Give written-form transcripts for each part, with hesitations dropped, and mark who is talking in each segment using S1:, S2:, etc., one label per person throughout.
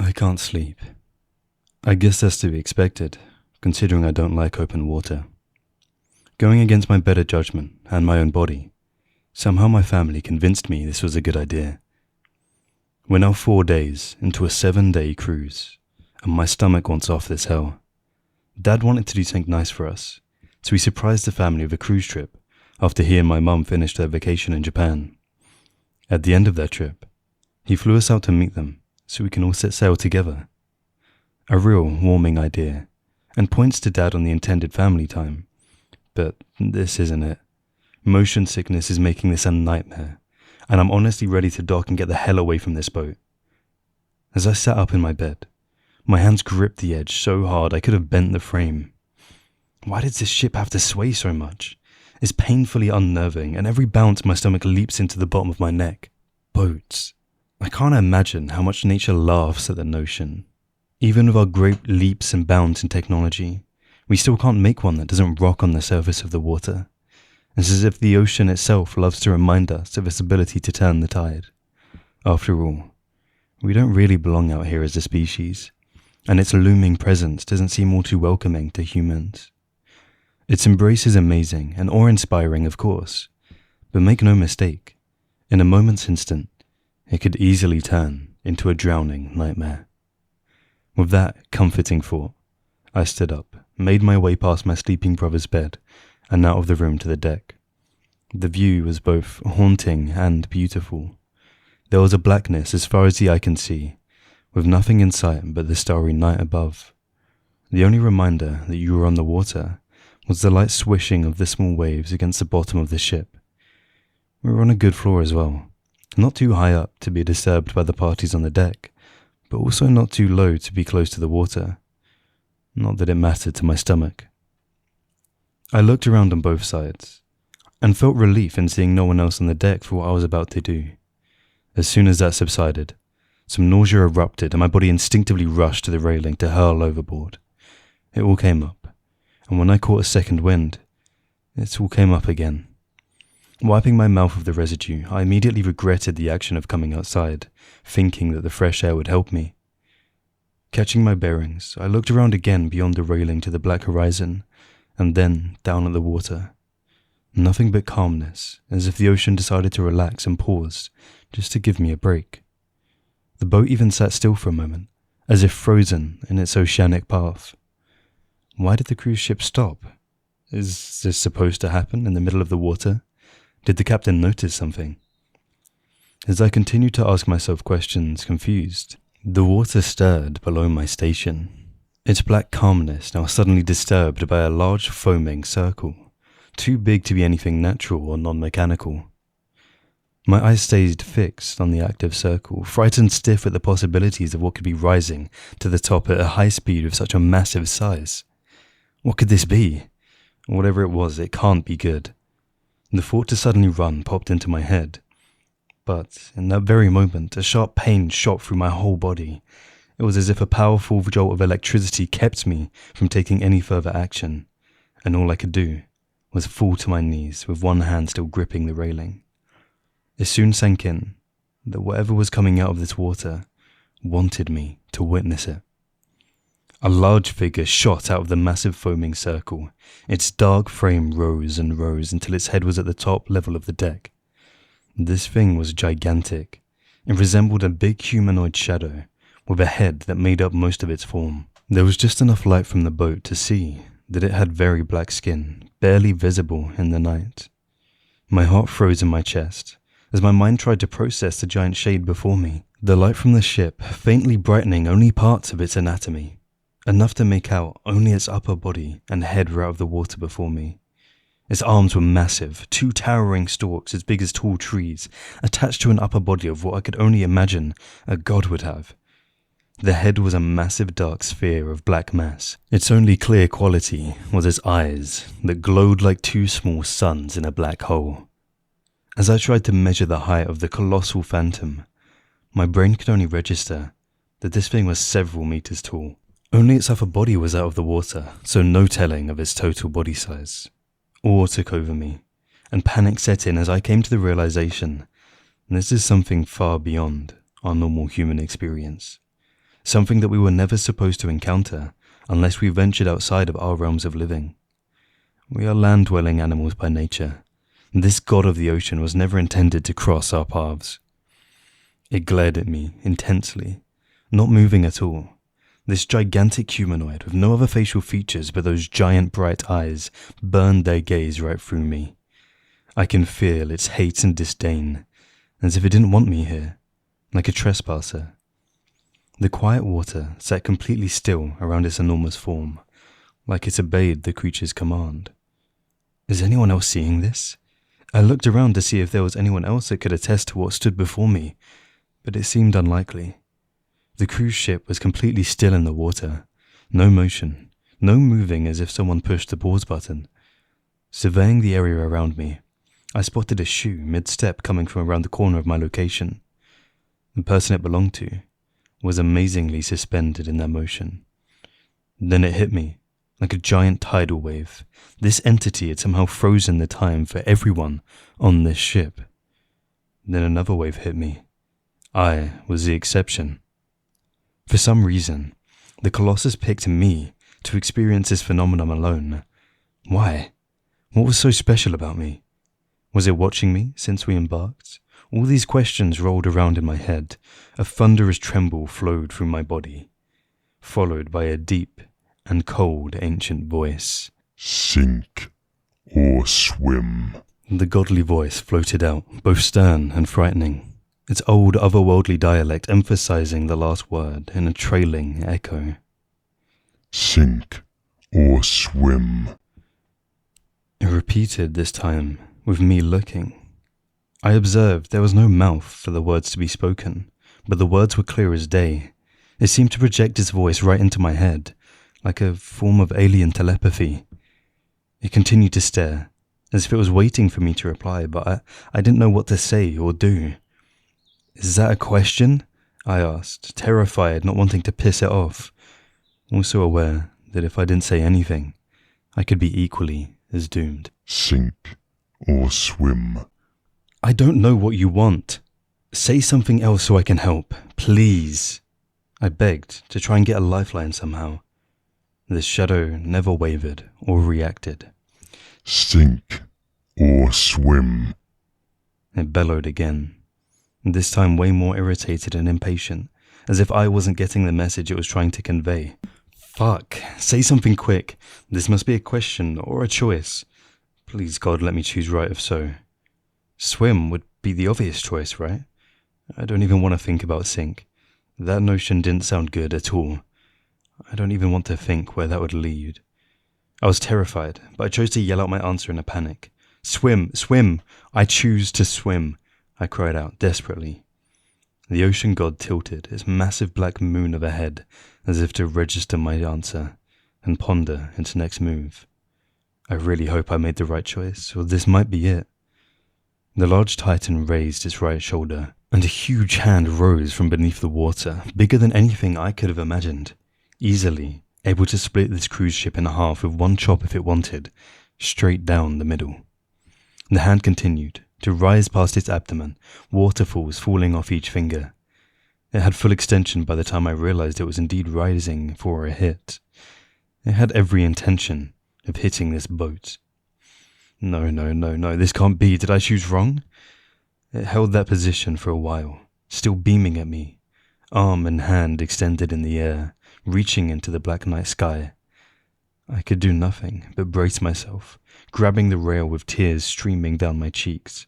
S1: I can't sleep. I guess that's to be expected, considering I don't like open water. Going against my better judgment and my own body, somehow my family convinced me this was a good idea. We're now 4 days into a 7-day cruise, and my stomach wants off this hell. Dad wanted to do something nice for us, so he surprised the family with a cruise trip after he and my mum finished their vacation in Japan. At the end of their trip, he flew us out to meet them so we can all set sail together. A real warming idea, and points to Dad on the intended family time. But this isn't it. Motion sickness is making this a nightmare, and I'm honestly ready to dock and get the hell away from this boat. As I sat up in my bed, my hands gripped the edge so hard I could have bent the frame. Why did this ship have to sway so much? It's painfully unnerving, and every bounce my stomach leaps into the bottom of my neck. Boats. I can't imagine how much nature laughs at the notion. Even with our great leaps and bounds in technology, we still can't make one that doesn't rock on the surface of the water. It's as if the ocean itself loves to remind us of its ability to turn the tide. After all, we don't really belong out here as a species, and its looming presence doesn't seem all too welcoming to humans. Its embrace is amazing and awe-inspiring, of course, but make no mistake, in a moment's instant, it could easily turn into a drowning nightmare. With that comforting thought, I stood up, made my way past my sleeping brother's bed, and out of the room to the deck. The view was both haunting and beautiful. There was a blackness as far as the eye can see, with nothing in sight but the starry night above. The only reminder that you were on the water was the light swishing of the small waves against the bottom of the ship. We were on a good floor as well, not too high up to be disturbed by the parties on the deck, but also not too low to be close to the water. Not that it mattered to my stomach. I looked around on both sides, and felt relief in seeing no one else on the deck for what I was about to do. As soon as that subsided, some nausea erupted and my body instinctively rushed to the railing to hurl overboard. It all came up, and when I caught a second wind, it all came up again. Wiping my mouth of the residue, I immediately regretted the action of coming outside, thinking that the fresh air would help me. Catching my bearings, I looked around again beyond the railing to the black horizon, and then down at the water. Nothing but calmness, as if the ocean decided to relax and pause, just to give me a break. The boat even sat still for a moment, as if frozen in its oceanic path. Why did the cruise ship stop? Is this supposed to happen in the middle of the water? Did the captain notice something? As I continued to ask myself questions, confused, the water stirred below my station. Its black calmness now suddenly disturbed by a large foaming circle, too big to be anything natural or non-mechanical. My eyes stayed fixed on the active circle, frightened stiff at the possibilities of what could be rising to the top at a high speed with such a massive size. What could this be? Whatever it was, it can't be good. The thought to suddenly run popped into my head. But in that very moment, a sharp pain shot through my whole body. It was as if a powerful jolt of electricity kept me from taking any further action, and all I could do was fall to my knees with one hand still gripping the railing. It soon sank in that whatever was coming out of this water wanted me to witness it. A large figure shot out of the massive foaming circle. Its dark frame rose and rose until its head was at the top level of the deck. This thing was gigantic. It resembled a big humanoid shadow, with a head that made up most of its form. There was just enough light from the boat to see that it had very black skin, barely visible in the night. My heart froze in my chest, as my mind tried to process the giant shade before me, the light from the ship faintly brightening only parts of its anatomy. Enough to make out only its upper body and head were out of the water before me. Its arms were massive, 2 towering stalks as big as tall trees, attached to an upper body of what I could only imagine a god would have. The head was a massive dark sphere of black mass. Its only clear quality was its eyes that glowed like 2 small suns in a black hole. As I tried to measure the height of the colossal phantom, my brain could only register that this thing was several meters tall. Only its upper body was out of the water, so no telling of its total body size. Awe took over me, and panic set in as I came to the realization this is something far beyond our normal human experience. something that we were never supposed to encounter unless we ventured outside of our realms of living. We are land-dwelling animals by nature. This god of the ocean was never intended to cross our paths. It glared at me intensely, not moving at all. This gigantic humanoid with no other facial features but those giant bright eyes burned their gaze right through me. I can feel its hate and disdain, as if it didn't want me here, like a trespasser. The quiet water sat completely still around its enormous form, like it obeyed the creature's command. Is anyone else seeing this? I looked around to see if there was anyone else that could attest to what stood before me, but it seemed unlikely. The cruise ship was completely still in the water, no motion, no moving as if someone pushed the pause button. Surveying the area around me, I spotted a shoe mid-step coming from around the corner of my location. The person it belonged to was amazingly suspended in their motion. Then it hit me, like a giant tidal wave. This entity had somehow frozen the time for everyone on this ship. Then another wave hit me. I was the exception. For some reason, the Colossus picked me to experience this phenomenon alone. Why? What was so special about me? Was it watching me since we embarked? All these questions rolled around in my head. A thunderous tremble flowed through my body, followed by a deep and cold ancient voice.
S2: Sink or swim.
S1: The godly voice floated out, both stern and frightening, its old otherworldly dialect emphasizing the last word in a trailing echo.
S2: Sink or swim.
S1: It repeated this time, with me looking. I observed there was no mouth for the words to be spoken, but the words were clear as day. It seemed to project its voice right into my head, like a form of alien telepathy. It continued to stare, as if it was waiting for me to reply, but I didn't know what to say or do. Is that a question? I asked, terrified, not wanting to piss it off, also aware that if I didn't say anything, I could be equally as doomed.
S2: Sink or swim.
S1: I don't know what you want. Say something else so I can help, please. I begged to try and get a lifeline somehow. The shadow never wavered or reacted.
S2: Sink or swim.
S1: It bellowed again, this time way more irritated and impatient, as if I wasn't getting the message it was trying to convey. Fuck, say something quick. This must be a question or a choice. Please God, let me choose right if so. Swim would be the obvious choice, right? I don't even want to think about sink. That notion didn't sound good at all. I don't even want to think where that would lead. I was terrified, but I chose to yell out my answer in a panic. Swim, swim! I choose to swim! I cried out desperately. The ocean god tilted its massive black moon of a head as if to register my answer and ponder its next move. I really hope I made the right choice, or this might be it. The large titan raised its right shoulder, and a huge hand rose from beneath the water, bigger than anything I could have imagined, easily able to split this cruise ship in half with one chop if it wanted, straight down the middle. The hand continued to rise past its abdomen, waterfalls falling off each finger. It had full extension by the time I realized it was indeed rising for a hit. It had every intention of hitting this boat. No, this can't be. Did I choose wrong? It held that position for a while, still beaming at me, arm and hand extended in the air, reaching into the black night sky. I could do nothing but brace myself, grabbing the rail with tears streaming down my cheeks.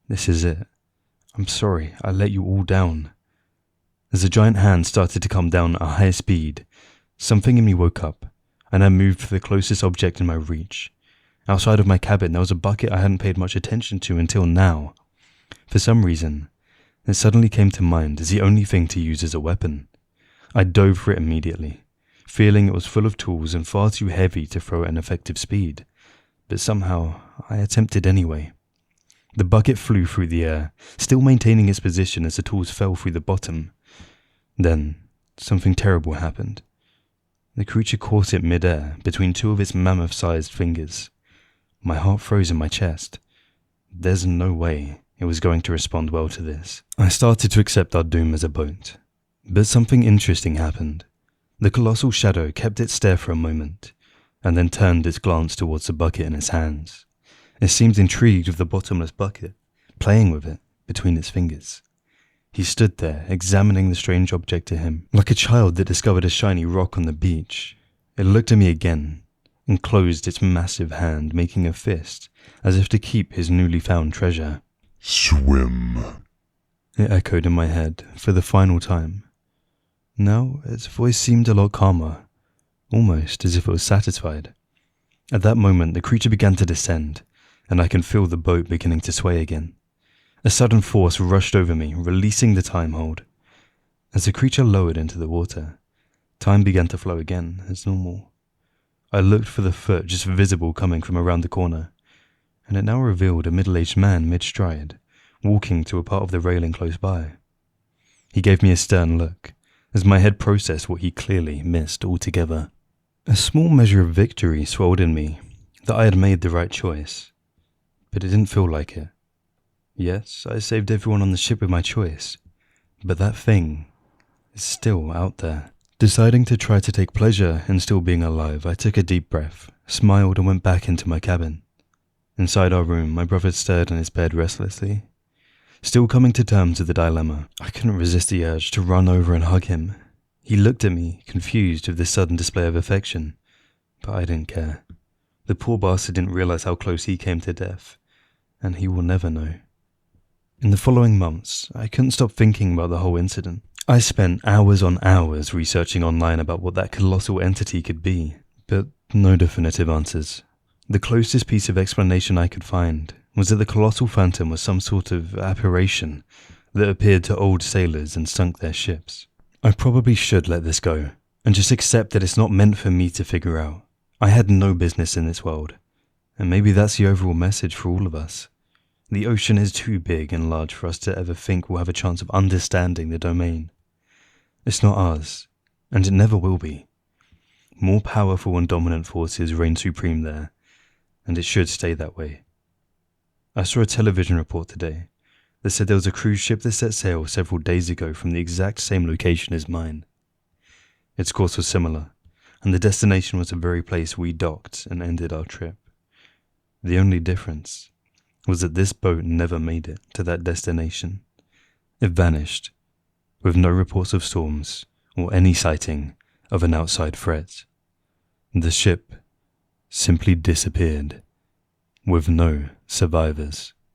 S1: This is it. I'm sorry, I let you all down. As the giant hand started to come down at a high speed, something in me woke up, and I moved for the closest object in my reach. Outside of my cabin, there was a bucket I hadn't paid much attention to until now. For some reason, it suddenly came to mind as the only thing to use as a weapon. I dove for it immediately, feeling it was full of tools and far too heavy to throw at an effective speed, but somehow I attempted anyway. The bucket flew through the air, still maintaining its position as the tools fell through the bottom. Then, something terrible happened. The creature caught it mid-air between two of its mammoth-sized fingers. My heart froze in my chest. There's no way it was going to respond well to this. I started to accept our doom as a boat. But something interesting happened. The colossal shadow kept its stare for a moment, and then turned its glance towards the bucket in its hands. It seemed intrigued with the bottomless bucket, playing with it between its fingers. He stood there, examining the strange object to him, like a child that discovered a shiny rock on the beach. It looked at me again, and closed its massive hand, making a fist, as if to keep his newly found treasure.
S2: Swim.
S1: It echoed in my head for the final time. Now its voice seemed a lot calmer, almost as if it was satisfied. At that moment the creature began to descend, and I can feel the boat beginning to sway again. A sudden force rushed over me, releasing the time hold. As the creature lowered into the water, time began to flow again as normal. I looked for the foot just visible coming from around the corner, and it now revealed a middle-aged man mid-stride, walking to a part of the railing close by. He gave me a stern look, as my head processed what he clearly missed altogether. A small measure of victory swelled in me, that I had made the right choice, but it didn't feel like it. Yes, I saved everyone on the ship with my choice, but that thing is still out there. Deciding to try to take pleasure in still being alive, I took a deep breath, smiled and went back into my cabin. Inside our room, my brother stirred in his bed restlessly. Still coming to terms with the dilemma, I couldn't resist the urge to run over and hug him. He looked at me, confused with this sudden display of affection, but I didn't care. The poor bastard didn't realize how close he came to death, and he will never know. In the following months, I couldn't stop thinking about the whole incident. I spent hours on hours researching online about what that colossal entity could be, but no definitive answers. The closest piece of explanation I could find was that the colossal phantom was some sort of apparition that appeared to old sailors and sunk their ships. I probably should let this go, and just accept that it's not meant for me to figure out. I had no business in this world, and maybe that's the overall message for all of us. The ocean is too big and large for us to ever think we'll have a chance of understanding the domain. It's not ours, and it never will be. More powerful and dominant forces reign supreme there, and it should stay that way. I saw a television report today that said there was a cruise ship that set sail several days ago from the exact same location as mine. Its course was similar, and the destination was the very place we docked and ended our trip. The only difference was that this boat never made it to that destination. It vanished, with no reports of storms or any sighting of an outside threat. The ship simply disappeared, with no survivors.